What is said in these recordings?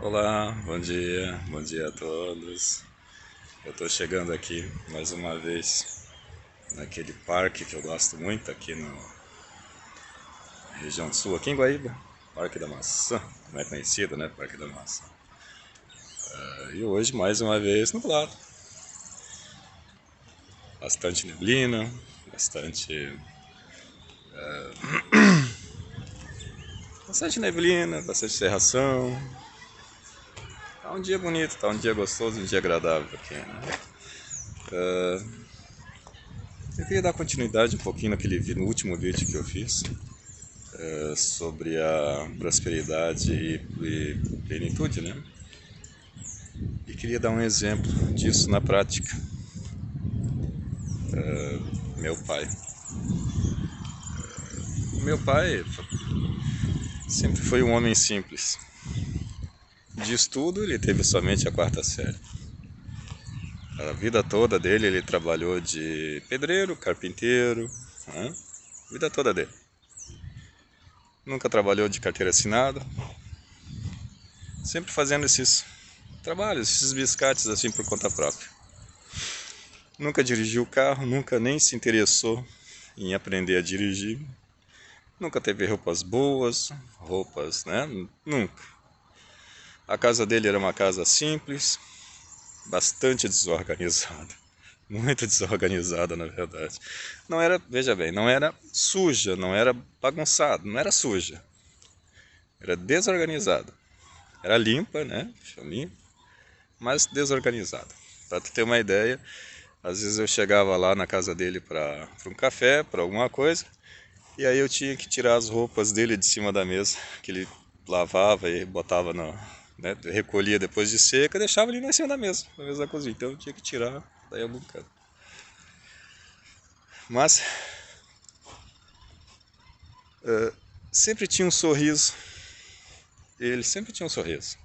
Olá, bom dia a todos. Eu estou chegando aqui mais uma vez naquele parque que eu gosto muito aqui na região sul, aqui em Guaíba, Parque da Maçã, não é conhecido, né? Parque da Maçã. E hoje mais uma vez nublado, bastante neblina, bastante neblina, bastante cerração. Tá um dia bonito, tá um dia gostoso, um dia agradável aqui, né? Eu queria dar continuidade um pouquinho no último vídeo que eu fiz sobre a prosperidade e plenitude, né? E queria dar um exemplo disso na prática. Meu pai. Meu pai sempre foi um homem simples. De estudo, ele teve somente a quarta série. A vida toda dele, ele trabalhou de pedreiro, carpinteiro, né? A vida toda dele. Nunca trabalhou de carteira assinada. Sempre fazendo esses trabalhos, esses biscates assim por conta própria. Nunca dirigiu carro, nunca nem se interessou em aprender a dirigir. Nunca teve roupas boas, né? Nunca. A casa dele era uma casa simples, bastante desorganizada. Muito desorganizada, na verdade. Não era, veja bem, não era suja, não era bagunçada, não era suja. Era desorganizada. Era limpa, né? Limpa, mas desorganizada. Para tu ter uma ideia, às vezes eu chegava lá na casa dele para um café, para alguma coisa, e aí eu tinha que tirar as roupas dele de cima da mesa, que ele lavava e botava né, recolhia depois de seca e deixava ali em cima da mesa, na mesa da cozinha. Então eu tinha que tirar daí a bocado. Mas sempre tinha um sorriso. Ele sempre tinha um sorriso.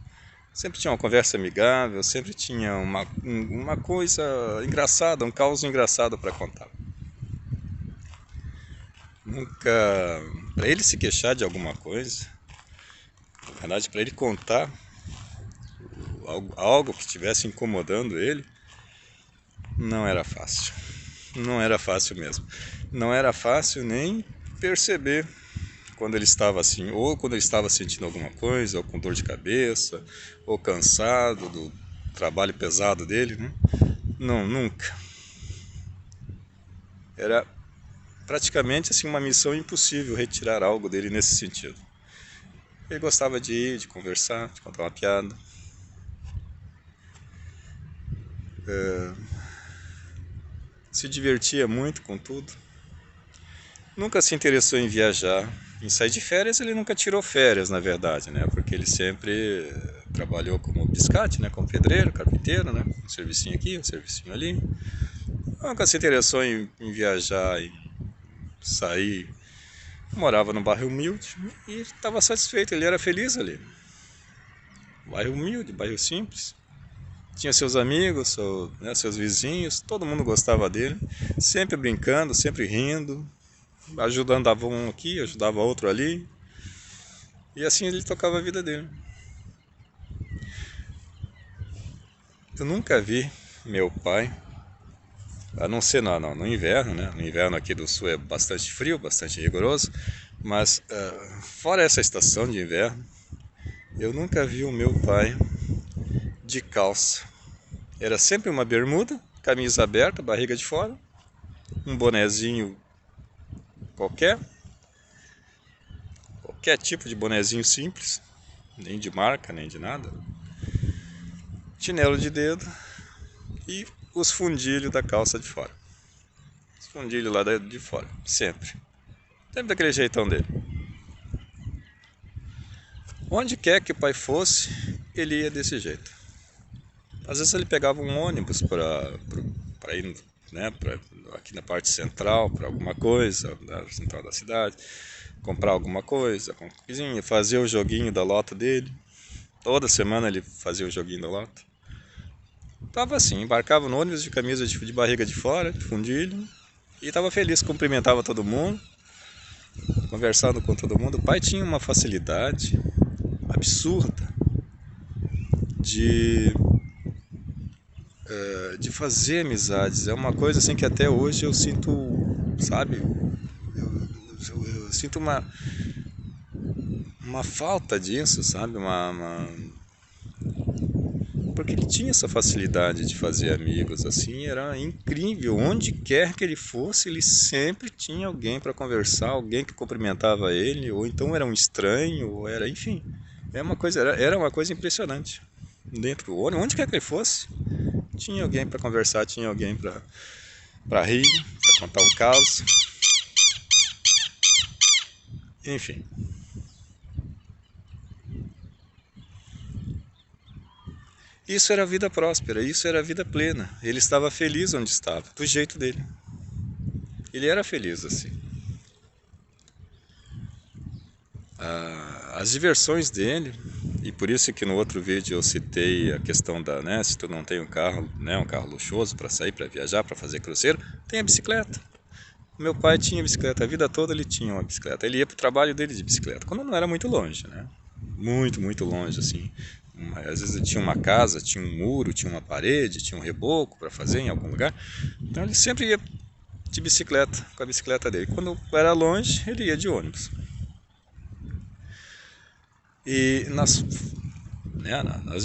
Sempre tinha uma conversa amigável, sempre tinha uma coisa engraçada, um caos engraçado para contar. Nunca, para ele se queixar de alguma coisa, na verdade, para ele contar algo que estivesse incomodando ele, não era fácil. Não era fácil mesmo. Não era fácil nem perceber quando ele estava assim, ou quando ele estava sentindo alguma coisa, ou com dor de cabeça, ou cansado do trabalho pesado dele, né? Não, nunca. Era praticamente assim uma missão impossível retirar algo dele nesse sentido. Ele gostava de ir, de conversar, de contar uma piada. Se divertia muito com tudo. Nunca se interessou em viajar. Em sair de férias, ele nunca tirou férias, na verdade, né? Porque ele sempre trabalhou como biscate, né? Como pedreiro, carpinteiro, né? Um servicinho aqui, um servicinho ali. Nunca se interessou em viajar, em sair. Morava num bairro humilde e estava satisfeito, ele era feliz ali. Bairro humilde, bairro simples. Tinha seus amigos, seus vizinhos, todo mundo gostava dele. Sempre brincando, sempre rindo. Ajudava um aqui, ajudava outro ali. E assim ele tocava a vida dele. Eu nunca vi meu pai, a não ser no inverno, né? No inverno aqui do sul é bastante frio, bastante rigoroso. Mas fora essa estação de inverno, eu nunca vi o meu pai de calça. Era sempre uma bermuda, camisa aberta, barriga de fora, um bonezinho qualquer tipo de bonezinho simples, nem de marca, nem de nada, chinelo de dedo e os fundilhos da calça de fora. Os fundilhos lá de fora, sempre. Sempre daquele jeitão dele. Onde quer que o pai fosse, ele ia desse jeito. Às vezes ele pegava um ônibus para ir, né, aqui na parte central, para alguma coisa, na central da cidade, comprar alguma coisa, fazer o joguinho da lota dele. Toda semana ele fazia o joguinho da lota. Tava assim, embarcava no ônibus de camisa de barriga de fora, de fundilho, e tava feliz, cumprimentava todo mundo, conversando com todo mundo. O pai tinha uma facilidade absurda de fazer amizades. É uma coisa assim que até hoje eu sinto, sabe? Eu sinto uma falta disso, sabe? Porque ele tinha essa facilidade de fazer amigos, assim, era incrível. Onde quer que ele fosse, ele sempre tinha alguém para conversar, alguém que cumprimentava ele, ou então era um estranho, ou era, enfim, era uma coisa impressionante. Dentro do ônibus, onde quer que ele fosse, tinha alguém para conversar, tinha alguém para rir, para contar um caso, enfim. Isso era a vida próspera, isso era a vida plena. Ele estava feliz onde estava, do jeito dele. Ele era feliz assim. As diversões dele, e por isso que no outro vídeo eu citei a questão da, né, se tu não tem um carro, né, um carro luxuoso para sair, para viajar, para fazer cruzeiro, tem a bicicleta. Meu pai tinha bicicleta, a vida toda ele tinha uma bicicleta. Ele ia para o trabalho dele de bicicleta, quando não era muito longe, né? Muito longe, assim. Às vezes ele tinha uma casa, tinha um muro, tinha uma parede, tinha um reboco para fazer em algum lugar. Então ele sempre ia de bicicleta, com a bicicleta dele. Quando era longe, ele ia de ônibus. E nas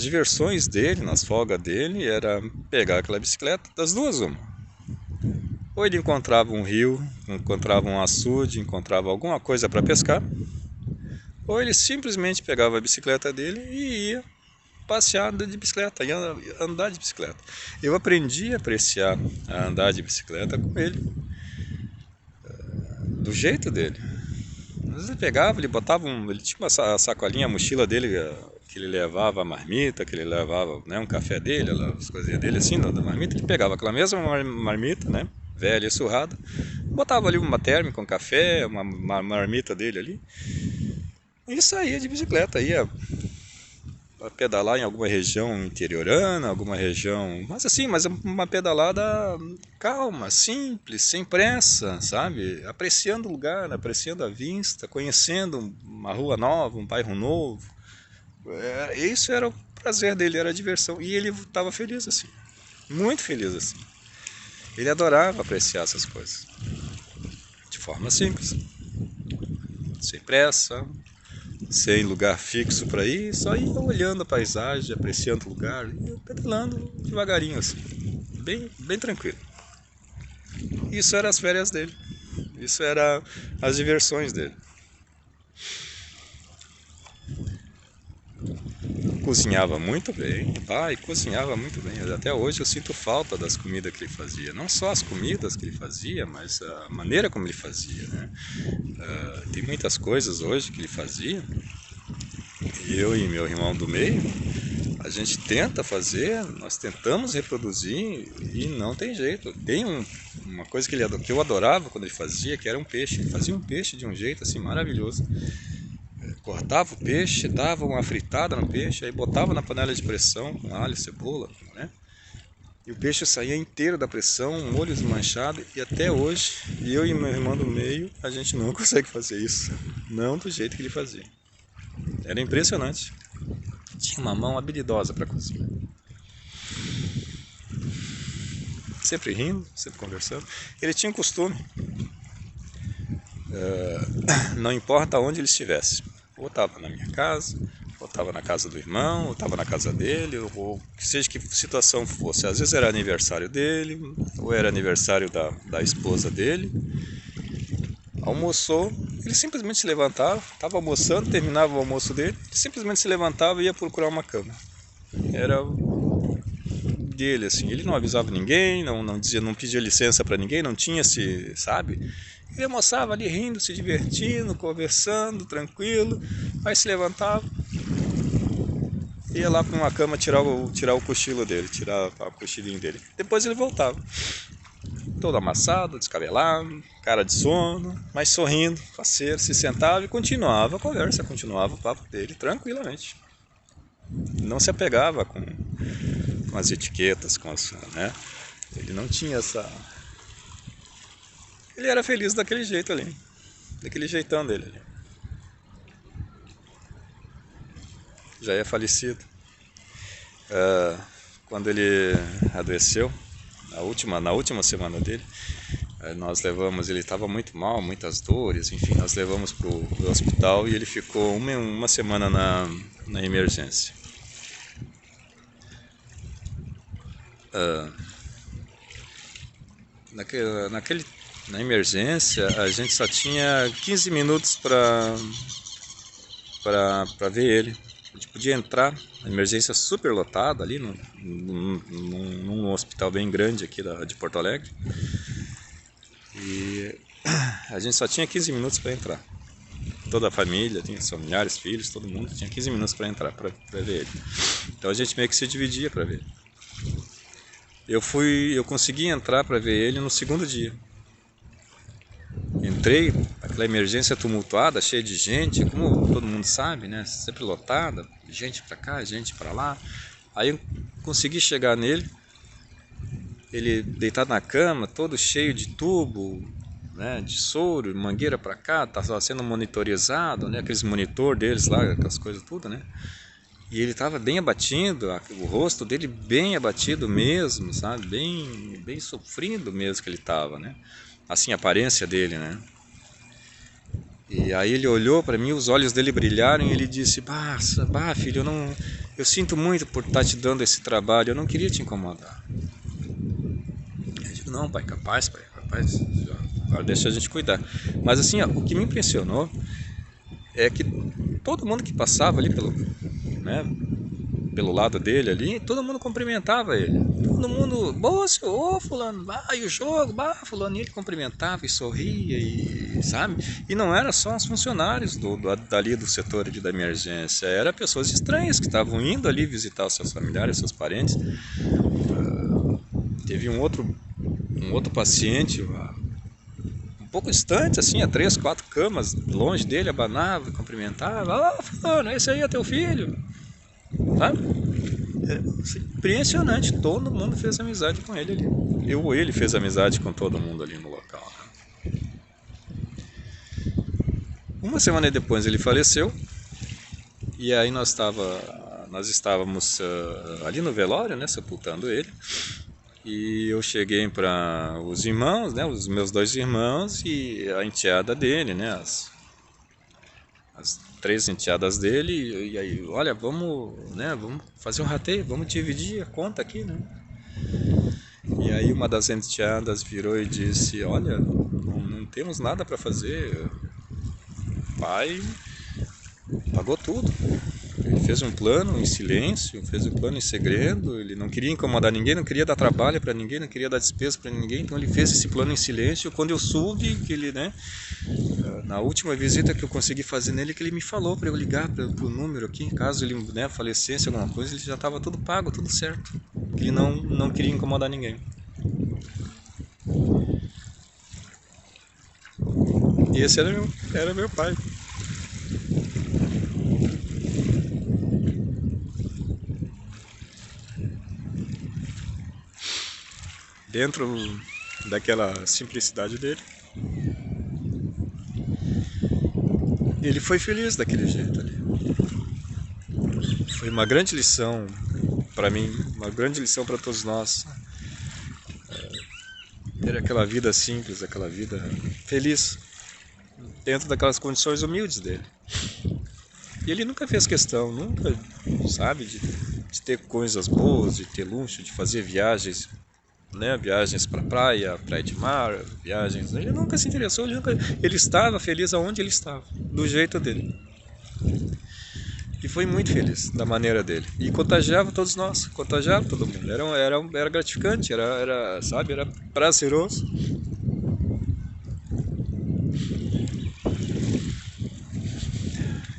diversões dele, nas folgas dele, era pegar aquela bicicleta, das duas uma. Ou ele encontrava um rio, encontrava um açude, encontrava alguma coisa para pescar, ou ele simplesmente pegava a bicicleta dele e ia passear de bicicleta, ia andar de bicicleta. Eu aprendi a apreciar a andar de bicicleta com ele, do jeito dele. Às vezes ele pegava, ele tinha uma sacolinha, a mochila dele, que ele levava a marmita, que ele levava, né, um café dele, as coisinhas dele assim, da marmita, ele pegava aquela mesma marmita, né, velha e surrada, botava ali uma térmica, um café, uma marmita dele ali, e saía de bicicleta, ia pedalar em alguma região interiorana, alguma região, mas uma pedalada calma, simples, sem pressa, sabe? Apreciando o lugar, apreciando a vista, conhecendo uma rua nova, um bairro novo. Isso era o prazer dele, era a diversão. E ele estava feliz assim, muito feliz assim. Ele adorava apreciar essas coisas, de forma simples, sem pressa, sem lugar fixo para ir, só ia olhando a paisagem, apreciando o lugar, e pedalando devagarinho assim, bem tranquilo. Isso eram as férias dele, isso eram as diversões dele. Cozinhava muito bem, cozinhava muito bem. Até hoje eu sinto falta das comidas que ele fazia. Não só as comidas que ele fazia, mas a maneira como ele fazia, né? Tem muitas coisas hoje que ele fazia, e eu e meu irmão do meio, a gente tenta fazer, nós tentamos reproduzir e não tem jeito. Tem uma coisa que eu adorava quando ele fazia, que era um peixe. Ele fazia um peixe de um jeito assim maravilhoso. Cortava o peixe, dava uma fritada no peixe, aí botava na panela de pressão com alho, cebola, né? E o peixe saía inteiro da pressão, um molho desmanchado, e até hoje, eu e meu irmão do meio, a gente não consegue fazer isso. Não do jeito que ele fazia. Era impressionante. Tinha uma mão habilidosa para cozinhar. Sempre rindo, sempre conversando. Ele tinha um costume, não importa onde ele estivesse, ou estava na minha casa, ou estava na casa do irmão, ou estava na casa dele, ou seja que situação fosse. Às vezes era aniversário dele, ou era aniversário da esposa dele. Almoçou, ele simplesmente se levantava, estava almoçando, terminava o almoço dele, ele simplesmente se levantava e ia procurar uma cama. Era dele, assim, ele não avisava ninguém, não pedia licença para ninguém, não tinha sabe? Ele almoçava ali rindo, se divertindo, conversando, tranquilo, aí se levantava, ia lá para uma cama tirar o cochilo dele, tirar o cochilinho dele. Depois ele voltava, todo amassado, descabelado, cara de sono, mas sorrindo, faceiro, se sentava e continuava a conversa, continuava o papo dele tranquilamente. Não se apegava com as etiquetas, né? Ele não tinha essa... Ele era feliz daquele jeito ali, daquele jeitão dele ali. Já é falecido. Quando ele adoeceu, na última semana dele, nós levamos, ele estava muito mal, muitas dores, enfim, nós levamos para o hospital e ele ficou uma semana na emergência. Na emergência, a gente só tinha 15 minutos para ver ele. A gente podia entrar na emergência super lotada ali num hospital bem grande aqui de Porto Alegre. E a gente só tinha 15 minutos para entrar. Toda a família, tinha familiares, filhos, todo mundo tinha 15 minutos para entrar, para ver ele. Então a gente meio que se dividia para ver. Eu consegui entrar para ver ele no segundo dia. Entrei, aquela emergência tumultuada, cheia de gente, como todo mundo sabe, né? Sempre lotada, gente para cá, gente para lá. Aí eu consegui chegar nele, ele deitado na cama, todo cheio de tubo, né? De soro, mangueira para cá, tá sendo monitorizado, né? Aqueles monitor deles lá, aquelas coisas tudo, né? E ele estava bem abatido, o rosto dele bem abatido mesmo, sabe? Bem sofrido mesmo que ele estava, né? Assim, a aparência dele, né? E aí ele olhou para mim, os olhos dele brilharam e ele disse: bah, filho, eu sinto muito por estar te dando esse trabalho, eu não queria te incomodar. Eu digo: não, pai, capaz, agora deixa a gente cuidar. Mas assim, ó, o que me impressionou é que todo mundo que passava ali pelo lado dele ali, todo mundo cumprimentava ele. Todo mundo, boa, senhor, fulano, e o jogo, fulano, e ele cumprimentava e sorria, e sabe? E não era só os funcionários dali do setor da emergência, era pessoas estranhas que estavam indo ali visitar os seus familiares, seus parentes. Teve um outro paciente, um pouco distante, assim, a 3, 4 camas longe dele, abanava, cumprimentava: fulano, esse aí é teu filho, sabe? É impressionante, todo mundo fez amizade com ele ali. Ele fez amizade com todo mundo ali no local, né? Uma semana depois ele faleceu, e aí nós estávamos ali no velório, né, sepultando ele. E eu cheguei para os irmãos, né, os meus 2 irmãos e a enteada dele, né, as 3 enteadas dele. E aí, olha, vamos fazer um rateio, vamos dividir a conta aqui, né? E aí uma das enteadas virou e disse: olha, não temos nada para fazer, o pai pagou tudo. Ele fez um plano em silêncio, fez um plano em segredo, ele não queria incomodar ninguém, não queria dar trabalho para ninguém, não queria dar despesa para ninguém, então ele fez esse plano em silêncio. Quando eu soube que ele, né, na última visita que eu consegui fazer nele, que ele me falou para eu ligar para o número aqui, caso ele, né, falecesse alguma coisa, ele já estava tudo pago, tudo certo, que ele não queria incomodar ninguém. E esse era meu pai. Dentro daquela simplicidade dele, ele foi feliz daquele jeito ali. Foi uma grande lição para mim, uma grande lição para todos nós. Ter aquela vida simples, aquela vida feliz, dentro daquelas condições humildes dele. E ele nunca fez questão, nunca, sabe, de ter coisas boas, de ter luxo, de fazer viagens, né, viagens para praia de mar, viagens. Ele nunca se interessou, ele estava feliz aonde ele estava, do jeito dele. E foi muito feliz da maneira dele. E contagiava todos nós, contagiava todo mundo. Era gratificante, sabe, era prazeroso.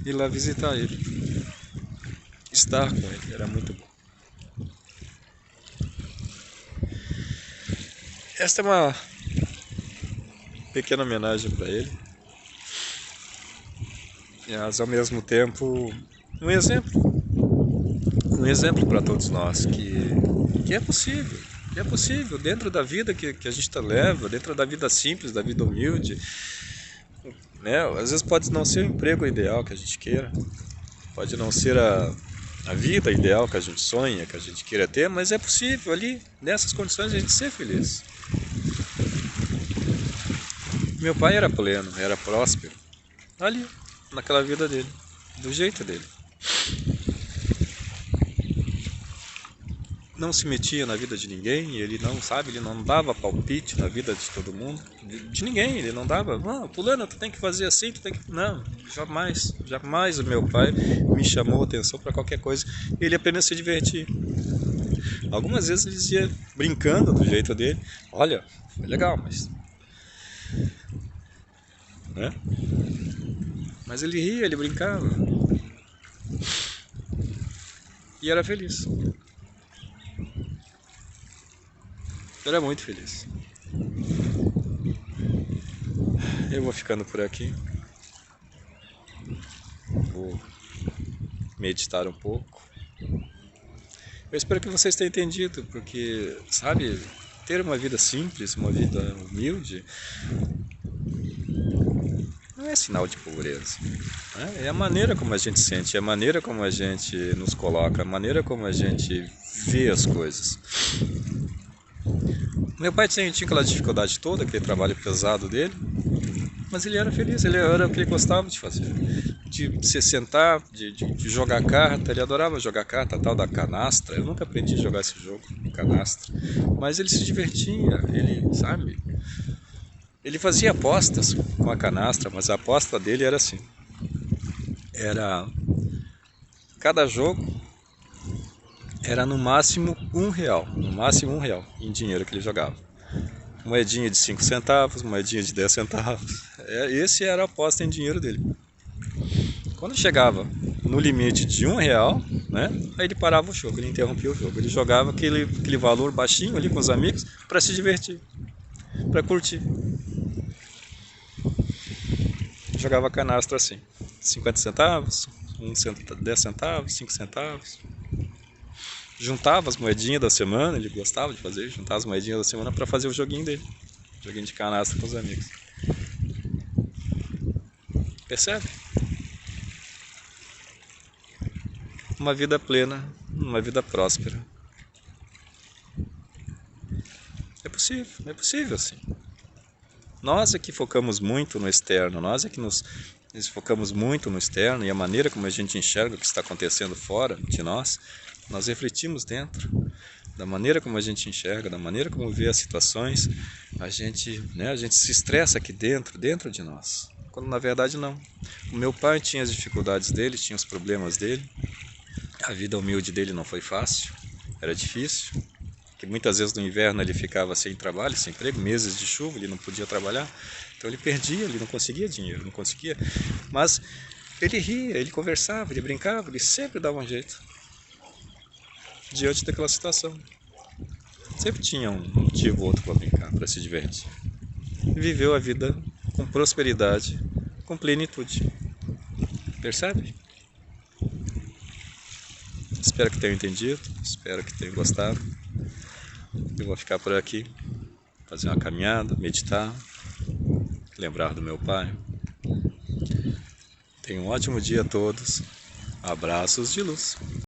Ir lá visitar ele, estar com ele, era muito bom. Esta é uma pequena homenagem para ele, mas ao mesmo tempo um exemplo para todos nós que é possível dentro da vida que a gente leva, dentro da vida simples, da vida humilde, né? Às vezes pode não ser o emprego ideal que a gente queira, pode não ser a vida ideal que a gente sonha, que a gente queira ter, mas é possível ali, nessas condições, a gente ser feliz. Meu pai era pleno, era próspero, ali, naquela vida dele, do jeito dele. Não se metia na vida de ninguém, ele não dava palpite na vida de todo mundo, de ninguém, ele não dava, fulano, tu tem que fazer assim, tu tem que... Não, jamais o meu pai me chamou atenção para qualquer coisa, ele apenas se divertia. Algumas vezes ele dizia, brincando do jeito dele, olha, foi legal, mas... né? Mas ele ria, ele brincava. E era feliz. Era muito feliz. Eu vou ficando por aqui. Vou meditar um pouco. Eu espero que vocês tenham entendido, porque, sabe, ter uma vida simples, uma vida humilde, não é sinal de pobreza. Né? É a maneira como a gente sente, é a maneira como a gente nos coloca, a maneira como a gente vê as coisas. Meu pai tinha aquela dificuldade toda, aquele trabalho pesado dele, mas ele era feliz, ele era o que ele gostava de fazer. De se sentar, de jogar carta, ele adorava jogar carta, a tal da canastra. Eu nunca aprendi a jogar esse jogo, canastra. Mas ele se divertia, ele, sabe? Ele fazia apostas com a canastra, mas a aposta dele era assim. Era... Cada jogo era no máximo R$1, no máximo R$1 em dinheiro que ele jogava. Moedinha de 5 centavos, moedinha de 10 centavos. Esse era a aposta em dinheiro dele. Quando chegava no limite de R$1, né, aí ele parava o jogo, ele interrompia o jogo. Ele jogava aquele valor baixinho ali com os amigos para se divertir, para curtir. Jogava canastra assim, 50 centavos, 10 centavos, 5 centavos. Juntava as moedinhas da semana, ele gostava de fazer, juntar as moedinhas da semana para fazer o joguinho dele. Joguinho de canastra com os amigos. Percebe? Uma vida plena, uma vida próspera. É possível sim. Nós é que focamos muito no externo, nós é que nos focamos muito no externo e a maneira como a gente enxerga o que está acontecendo fora de nós, nós refletimos dentro. Da maneira como a gente enxerga, da maneira como vê as situações, a gente se estressa aqui dentro de nós. Quando na verdade não. O meu pai tinha as dificuldades dele, tinha os problemas dele. A vida humilde dele não foi fácil, era difícil. Que muitas vezes no inverno ele ficava sem trabalho, sem emprego, meses de chuva, ele não podia trabalhar. Então ele perdia, ele não conseguia dinheiro, não conseguia. Mas ele ria, ele conversava, ele brincava, ele sempre dava um jeito. Diante daquela situação. Sempre tinha um motivo ou outro para brincar, para se divertir. E viveu a vida com prosperidade, com plenitude. Percebe? Espero que tenham entendido, espero que tenham gostado. Eu vou ficar por aqui, fazer uma caminhada, meditar, lembrar do meu pai. Tenham um ótimo dia a todos. Abraços de luz.